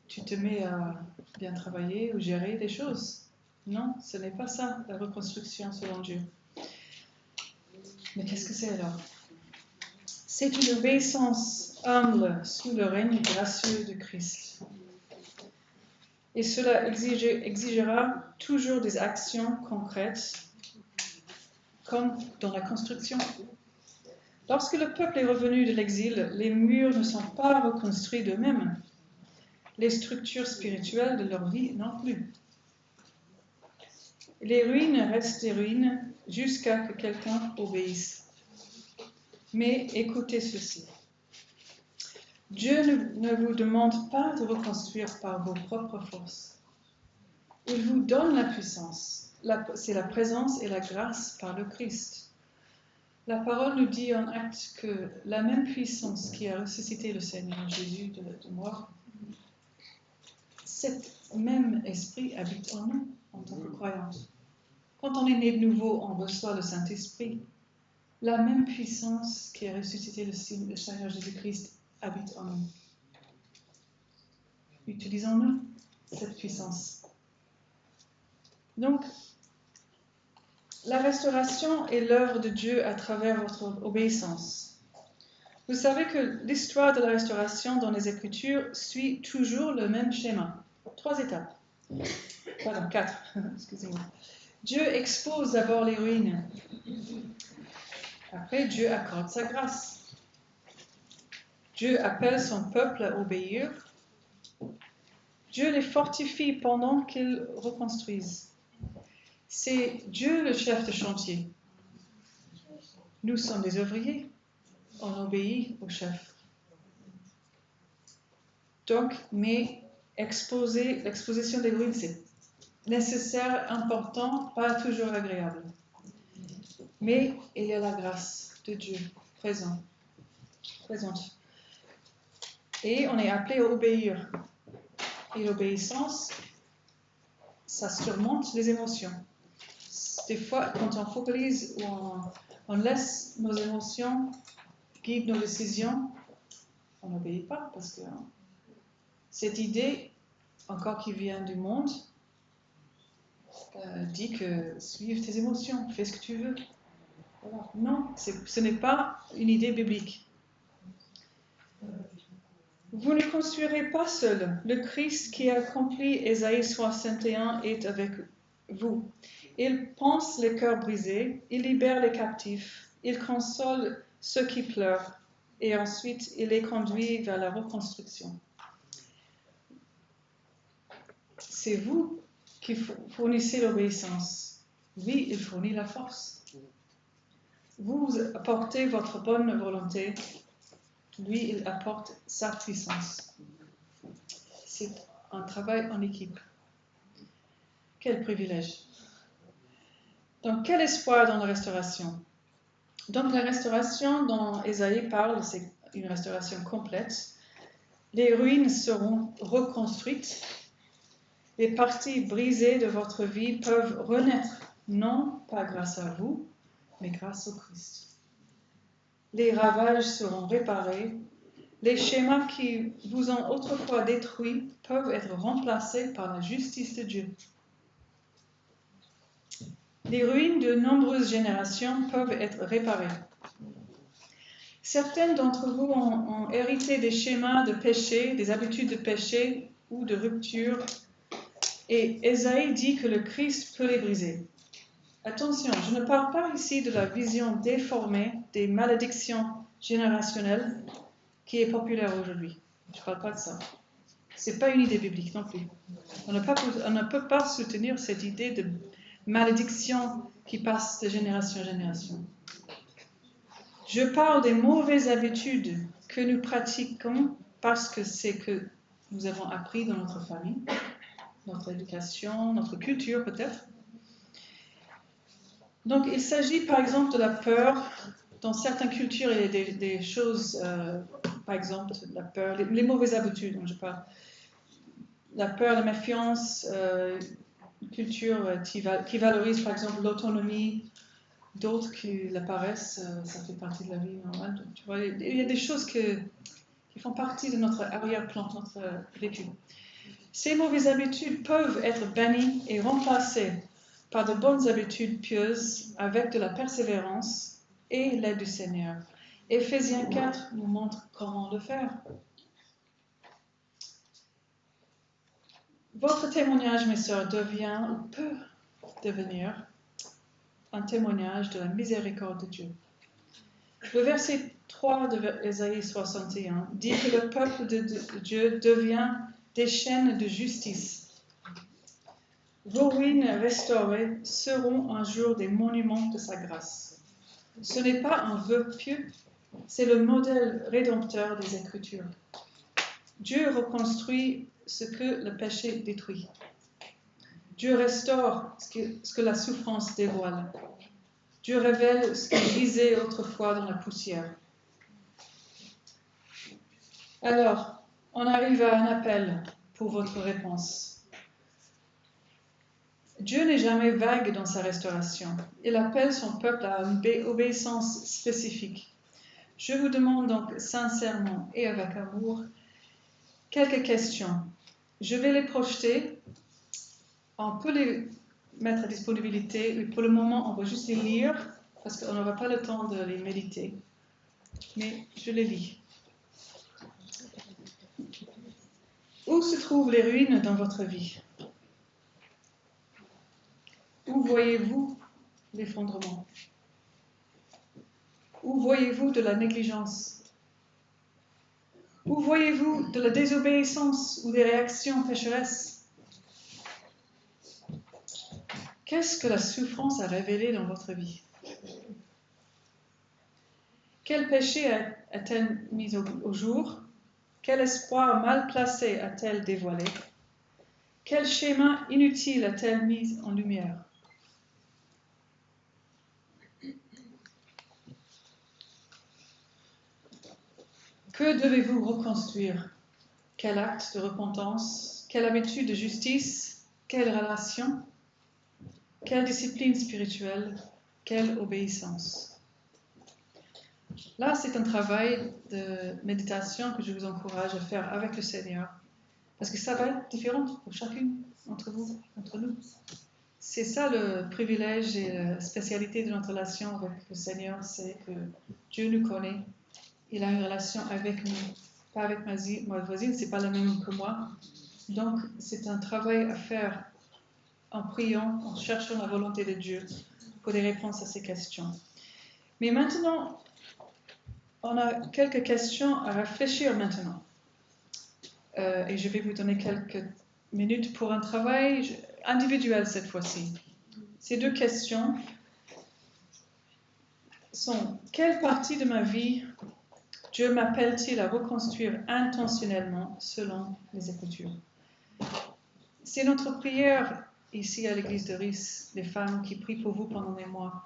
tu te mets à bien travailler ou gérer des choses. Non, ce n'est pas ça, la reconstruction selon Dieu. Mais qu'est-ce que c'est alors? C'est une obéissance humble sous le règne gracieux de Christ. Et cela exigera toujours des actions concrètes, comme dans la construction. Lorsque le peuple est revenu de l'exil, les murs ne sont pas reconstruits d'eux-mêmes. Les structures spirituelles de leur vie non plus. Les ruines restent des ruines jusqu'à ce que quelqu'un obéisse. Mais écoutez ceci. Dieu ne vous demande pas de reconstruire par vos propres forces. Il vous donne la puissance. C'est la présence et la grâce par le Christ. La parole nous dit en Actes que la même puissance qui a ressuscité le Seigneur Jésus de mort, cet même esprit habite en nous en tant que croyants. Quand on est né de nouveau, on reçoit le Saint-Esprit. La même puissance qui a ressuscité le Seigneur Jésus-Christ habite en nous. Utilisons-nous cette puissance. Donc, la restauration est l'œuvre de Dieu à travers votre obéissance. Vous savez que l'histoire de la restauration dans les Écritures suit toujours le même schéma. 3 étapes. Pardon, 4. Excusez-moi. Dieu expose d'abord les ruines. Après, Dieu accorde sa grâce. Dieu appelle son peuple à obéir. Dieu les fortifie pendant qu'ils reconstruisent. C'est Dieu le chef de chantier. Nous sommes des ouvriers. On obéit au chef. Donc, mais l'exposition des ruines, c'est nécessaire, important, pas toujours agréable. Mais il y a la grâce de Dieu présente. Et on est appelé à obéir. Et l'obéissance, ça surmonte les émotions. Des fois, quand on focalise ou on laisse nos émotions guider nos décisions, on n'obéit pas parce que cette idée, encore qui vient du monde, dit que suive tes émotions, fais ce que tu veux. Voilà. Non, ce n'est pas une idée biblique. Vous ne construirez pas seul. Le Christ qui accomplit Ésaïe 61 est avec vous. Il pense les cœurs brisés, il libère les captifs, il console ceux qui pleurent et ensuite il les conduit vers la reconstruction. C'est vous qui fournissez l'obéissance. Lui, il fournit la force. Vous apportez votre bonne volonté. Lui, il apporte sa puissance. C'est un travail en équipe. Quel privilège. Donc, quel espoir dans la restauration? Donc, la restauration dont Ésaïe parle, c'est une restauration complète. Les ruines seront reconstruites. Les parties brisées de votre vie peuvent renaître, non pas grâce à vous, mais grâce au Christ. Les ravages seront réparés. Les schémas qui vous ont autrefois détruits peuvent être remplacés par la justice de Dieu. Les ruines de nombreuses générations peuvent être réparées. Certains d'entre vous ont hérité des schémas de péché, des habitudes de péché ou de rupture, et Ésaïe dit que le Christ peut les briser. Attention, je ne parle pas ici de la vision déformée des malédictions générationnelles qui est populaire aujourd'hui. Je ne parle pas de ça. Ce n'est pas une idée biblique non plus. On ne peut pas soutenir cette idée de malédiction qui passe de génération en génération. Je parle des mauvaises habitudes que nous pratiquons parce que c'est que nous avons appris dans notre famille, notre éducation, notre culture peut-être. Donc il s'agit par exemple de la peur. Dans certaines cultures, il y a des choses, par exemple la peur, les mauvaises habitudes dont je parle. La peur, la méfiance, une culture qui valorise par exemple l'autonomie, d'autres qui la paresse, ça fait partie de la vie normale. Donc, tu vois, il y a des choses qui font partie de notre arrière-plan, notre vécu. Ces mauvaises habitudes peuvent être bannies et remplacées par de bonnes habitudes pieuses avec de la persévérance et l'aide du Seigneur. Éphésiens 4 nous montre comment le faire. Votre témoignage, mes sœurs, devient ou peut devenir un témoignage de la miséricorde de Dieu. Le verset 3 de Ésaïe 61 dit que le peuple de Dieu devient des chaînes de justice. Vos ruines restaurées seront un jour des monuments de sa grâce. Ce n'est pas un vœu pieux, c'est le modèle rédempteur des Écritures. Dieu reconstruit ce que le péché détruit. Dieu restaure ce que la souffrance dévoile. Dieu révèle ce qui gisait autrefois dans la poussière. Alors, on arrive à un appel pour votre réponse. Dieu n'est jamais vague dans sa restauration. Il appelle son peuple à une obéissance spécifique. Je vous demande donc sincèrement et avec amour quelques questions. Je vais les projeter. On peut les mettre à disponibilité. Pour le moment, on va juste les lire parce qu'on n'aura pas le temps de les méditer. Mais je les lis. Où se trouvent les ruines dans votre vie? Où voyez-vous l'effondrement? Où voyez-vous de la négligence? Où voyez-vous de la désobéissance ou des réactions pécheresses? Qu'est-ce que la souffrance a révélé dans votre vie? Quel péché a-t-elle mis au jour? Quel espoir mal placé a-t-elle dévoilé? Quel schéma inutile a-t-elle mis en lumière? Que devez-vous reconstruire? Quel acte de repentance? Quelle habitude de justice? quelle relation, quelle discipline spirituelle, quelle obéissance. Là, c'est un travail de méditation que je vous encourage à faire avec le Seigneur, parce que ça va être différent pour chacune d'entre vous, entre nous. C'est ça le privilège et la spécialité de notre relation avec le Seigneur, c'est que Dieu nous connaît. Il a une relation avec nous, pas avec ma voisine, c'est pas la même que moi. Donc, c'est un travail à faire en priant, en cherchant la volonté de Dieu pour des réponses à ces questions. Mais maintenant, on a quelques questions à réfléchir maintenant. Et je vais vous donner quelques minutes pour un travail individuel cette fois-ci. Ces deux questions sont: quelle partie de ma vie Dieu m'appelle-t-il à reconstruire intentionnellement selon les Écritures? C'est notre prière ici à l'église de Ris, les femmes qui prient pour vous pendant des mois.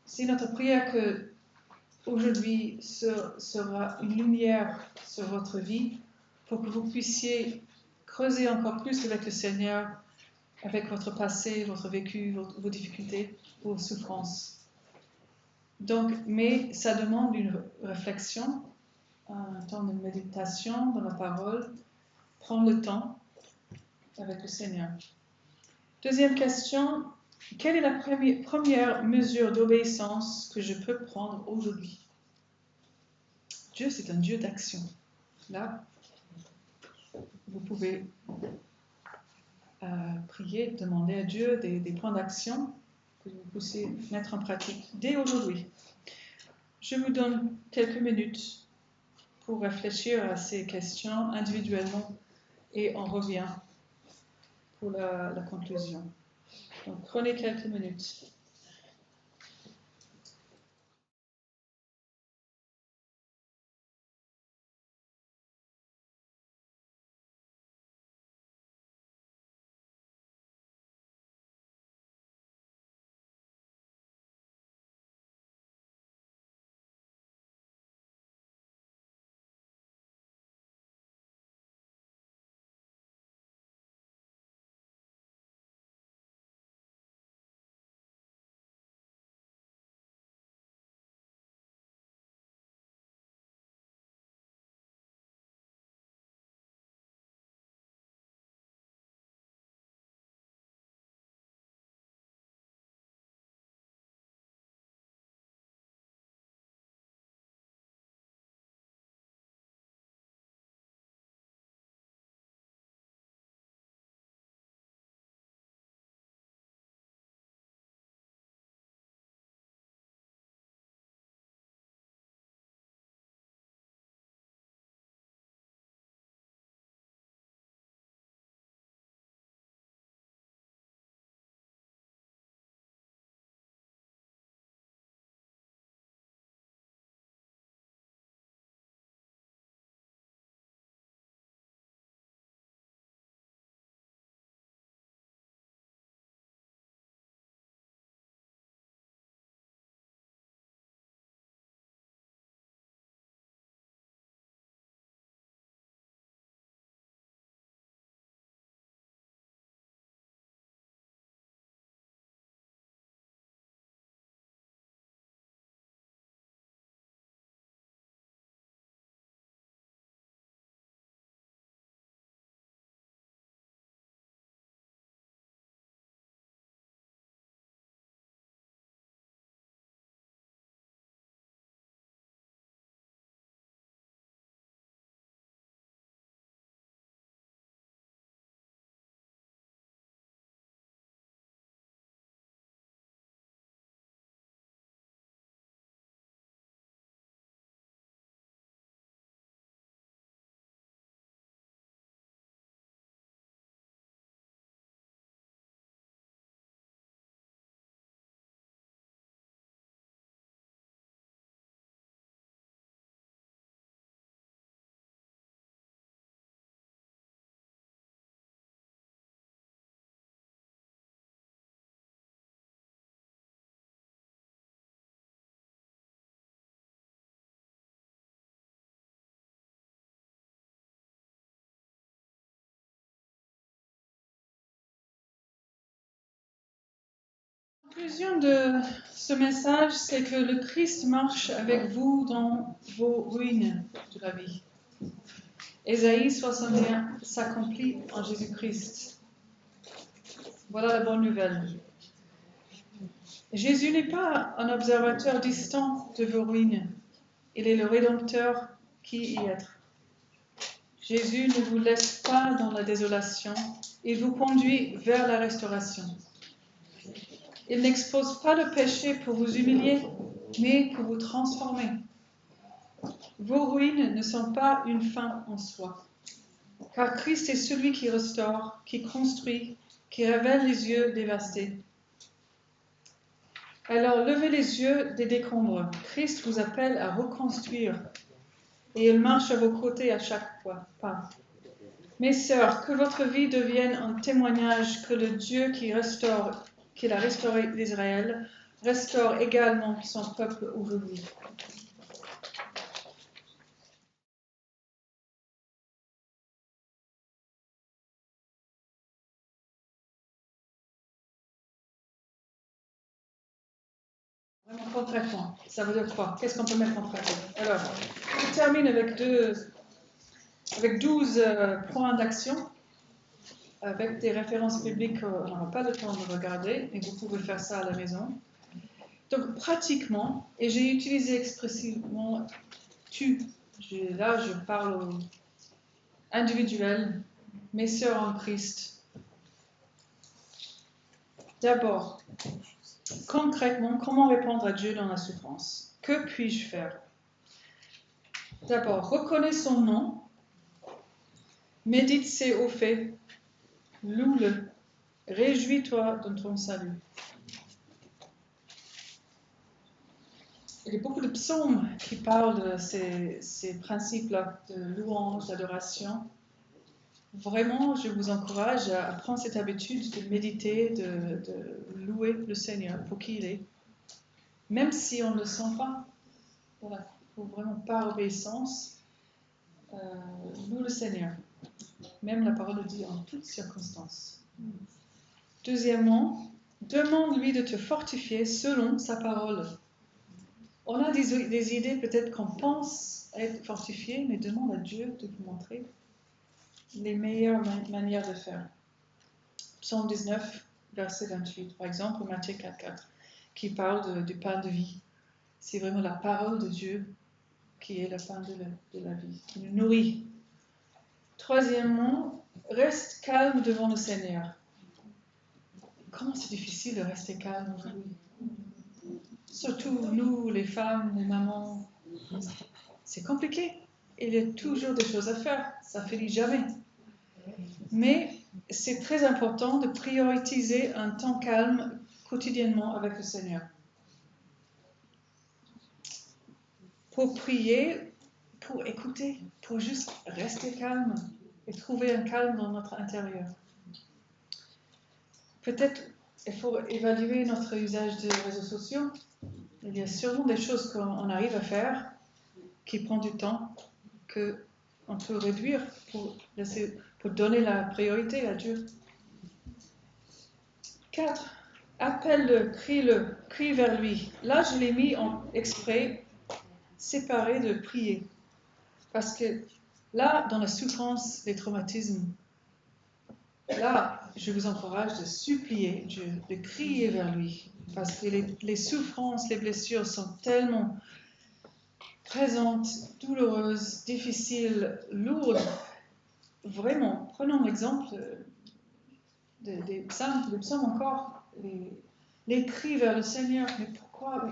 C'est notre prière que aujourd'hui sera une lumière sur votre vie pour que vous puissiez creuser encore plus avec le Seigneur, avec votre passé, votre vécu, vos difficultés, vos souffrances. Donc, mais ça demande une réflexion, un temps de méditation dans la parole, prendre le temps avec le Seigneur. Deuxième question, quelle est la première mesure d'obéissance que je peux prendre aujourd'hui? Dieu, c'est un Dieu d'action. Là, vous pouvez prier, demander à Dieu des points d'action que vous puissiez mettre en pratique dès aujourd'hui. Je vous donne quelques minutes pour réfléchir à ces questions individuellement et on revient pour la conclusion. Donc, prenez quelques minutes. conclusion de ce message, c'est que le Christ marche avec vous dans vos ruines de la vie. Ésaïe 61 s'accomplit en Jésus-Christ. Voilà la bonne nouvelle. Jésus n'est pas un observateur distant de vos ruines. Il est le Rédempteur qui y est. Jésus ne vous laisse pas dans la désolation. Il vous conduit vers la restauration. Il n'expose pas le péché pour vous humilier, mais pour vous transformer. Vos ruines ne sont pas une fin en soi, car Christ est celui qui restaure, qui construit, qui révèle les yeux dévastés. Alors levez les yeux des décombres. Christ vous appelle à reconstruire et il marche à vos côtés à chaque pas. Mes sœurs, que votre vie devienne un témoignage que le Dieu qu'il a restauré d'Israël, restaure également son peuple aujourd'hui. Vraiment concrètement, ça veut dire quoi? Qu'est-ce qu'on peut mettre en pratique? Alors, je termine avec 12 points d'action, avec des références bibliques, on n'aura pas le temps de regarder, mais vous pouvez faire ça à la maison. Donc, pratiquement, et j'ai utilisé expressivement tu. Là, je parle au individuel, mes sœurs en Christ. D'abord, concrètement, comment répondre à Dieu dans la souffrance? Que puis-je faire? D'abord, reconnais son nom, médite ses hauts faits, loue-le, réjouis-toi de ton salut. Il y a beaucoup de psaumes qui parlent de ces principes-là de louange, d'adoration. Vraiment, je vous encourage à prendre cette habitude de méditer, de louer le Seigneur pour qui il est. Même si on ne le sent pas, voilà, il ne faut vraiment par obéissance, loue le Seigneur. Même la parole le dit en toutes circonstances. Deuxièmement, demande-lui de te fortifier selon sa parole. On a des idées peut-être qu'on pense être fortifié, mais demande à Dieu de vous montrer les meilleures manières de faire. Psaume 19, verset 28, par exemple, ou Matthieu 4, qui parle du pain de vie. C'est vraiment la parole de Dieu qui est le pain de la vie, qui nous nourrit. Troisièmement, reste calme devant le Seigneur. Comment c'est difficile de rester calme aujourd'hui. Surtout nous, les femmes, les mamans. C'est compliqué. Il y a toujours des choses à faire. Ça ne finit jamais. Mais c'est très important de prioriser un temps calme quotidiennement avec le Seigneur. Pour prier, pour écouter, pour juste rester calme et trouver un calme dans notre intérieur. Peut-être il faut évaluer notre usage des réseaux sociaux. Il y a sûrement des choses qu'on arrive à faire qui prennent du temps, qu'on peut réduire pour donner la priorité à Dieu. 4. Appelle-le, crie vers lui. Là, je l'ai mis en exprès séparé de prier. Parce que là, dans la souffrance, les traumatismes, là, je vous encourage de supplier Dieu, de crier vers lui. Parce que les souffrances, les blessures sont tellement présentes, douloureuses, difficiles, lourdes. Vraiment, prenons l'exemple des psaumes encore, les cris vers le Seigneur. Mais pourquoi?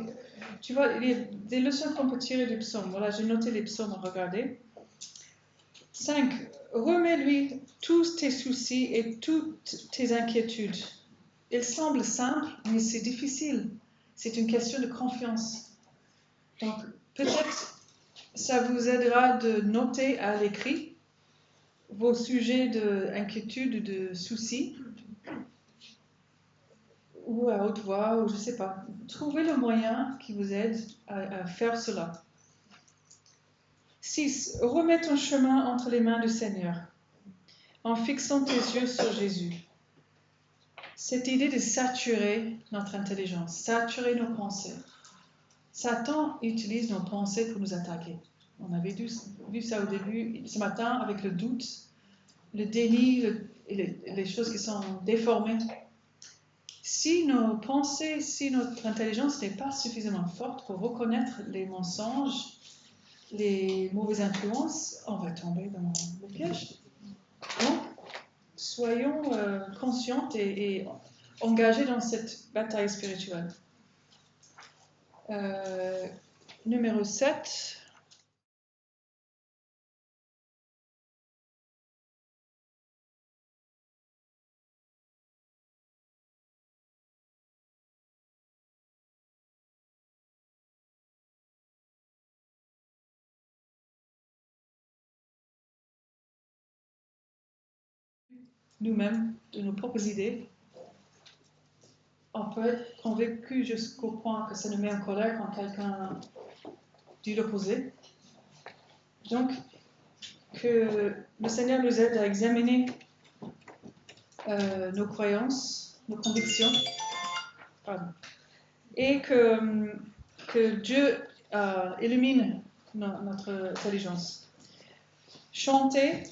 Tu vois, il y a des leçons qu'on peut tirer du psaume. Voilà, j'ai noté les psaumes à regarder. 5. Remets-lui tous tes soucis et toutes tes inquiétudes. Il semble simple, mais c'est difficile. C'est une question de confiance. Donc, peut-être ça vous aidera de noter à l'écrit vos sujets d'inquiétude, de soucis, ou à haute voix, ou je ne sais pas. Trouvez le moyen qui vous aide à faire cela. 6. Remets ton chemin entre les mains du Seigneur, en fixant tes yeux sur Jésus. cette idée de saturer notre intelligence, saturer nos pensées. Satan utilise nos pensées pour nous attaquer. On avait vu ça au début, ce matin, avec le doute, le déni, les choses qui sont déformées. Si nos pensées, si notre intelligence n'est pas suffisamment forte pour reconnaître les mensonges, les mauvaises influences, on va tomber dans le piège. Donc, soyons conscientes et engagées dans cette bataille spirituelle. Numéro 7. Nous-mêmes, de nos propres idées. On peut être convaincu jusqu'au point que ça nous met en colère quand quelqu'un dit l'opposé. Donc, que le Seigneur nous aide à examiner nos croyances, nos convictions, et que Dieu illumine notre intelligence. Chanter,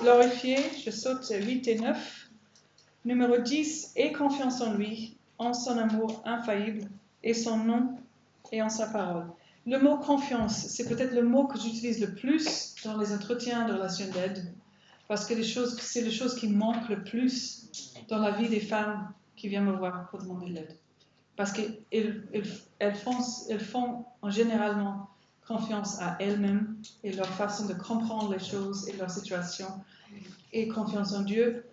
glorifier, je saute 8 et 9. Numéro 10, aie confiance en lui, en son amour infaillible, et son nom, et en sa parole. Le mot confiance, c'est peut-être le mot que j'utilise le plus dans les entretiens de relations d'aide, parce que c'est les choses qui manquent le plus dans la vie des femmes qui viennent me voir pour demander de l'aide. Parce qu'elles font en généralement confiance à elles-mêmes et leur façon de comprendre les choses et leur situation, et confiance en Dieu.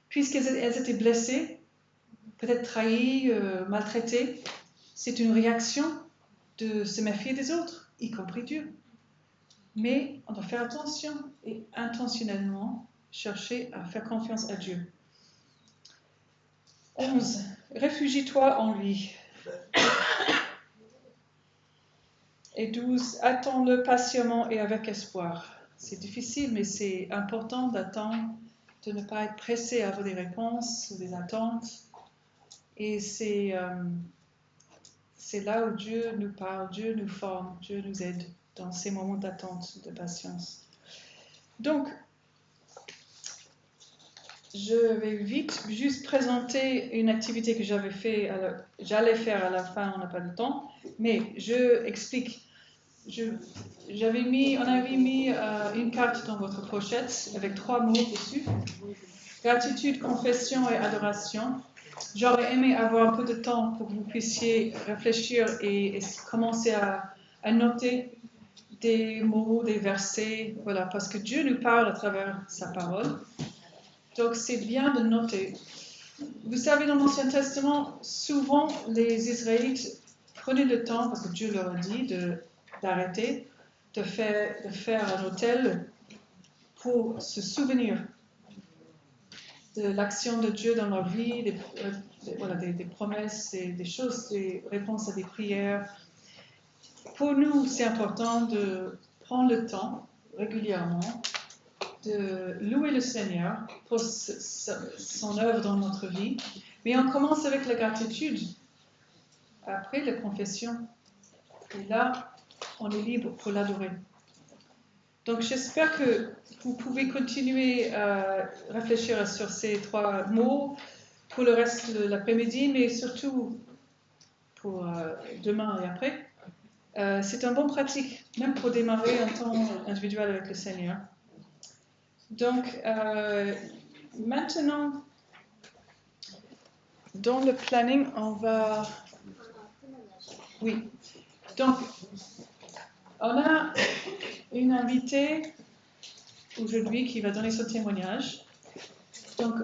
Puisqu'elles étaient blessées, peut-être trahies, maltraitées, c'est une réaction de se méfier des autres, y compris Dieu. Mais on doit faire attention et intentionnellement chercher à faire confiance à Dieu. 11. Réfugie-toi en lui. Et 12. Attends-le patiemment et avec espoir. C'est difficile, mais c'est important d'attendre, de ne pas être pressé à avoir des réponses ou des attentes. Et c'est là où Dieu nous parle, Dieu nous forme, Dieu nous aide dans ces moments d'attente, de patience. Donc, je vais vite juste présenter une activité que j'allais faire à la fin, on n'a pas de temps, mais je explique. On avait mis une carte dans votre pochette avec 3 mots dessus. Gratitude, confession et adoration. J'aurais aimé avoir un peu de temps pour que vous puissiez réfléchir et commencer à noter des mots, des versets, voilà, parce que Dieu nous parle à travers sa parole. Donc c'est bien de noter. Vous savez, dans l'Ancien Testament, souvent les Israélites prenaient le temps, parce que Dieu leur a dit d'arrêter, de faire un autel pour se souvenir de l'action de Dieu dans leur vie, des promesses, des choses, des réponses à des prières. Pour nous, c'est important de prendre le temps régulièrement de louer le Seigneur pour son œuvre dans notre vie. Mais on commence avec la gratitude, après la confession. Et là, on est libre pour l'adorer. Donc j'espère que vous pouvez continuer à réfléchir sur ces 3 mots pour le reste de l'après-midi, mais surtout pour demain et après. C'est un bon pratique, même pour démarrer un temps individuel avec le Seigneur. Donc, maintenant, dans le planning, on va... Oui. Donc, on a une invitée aujourd'hui qui va donner son témoignage. Donc,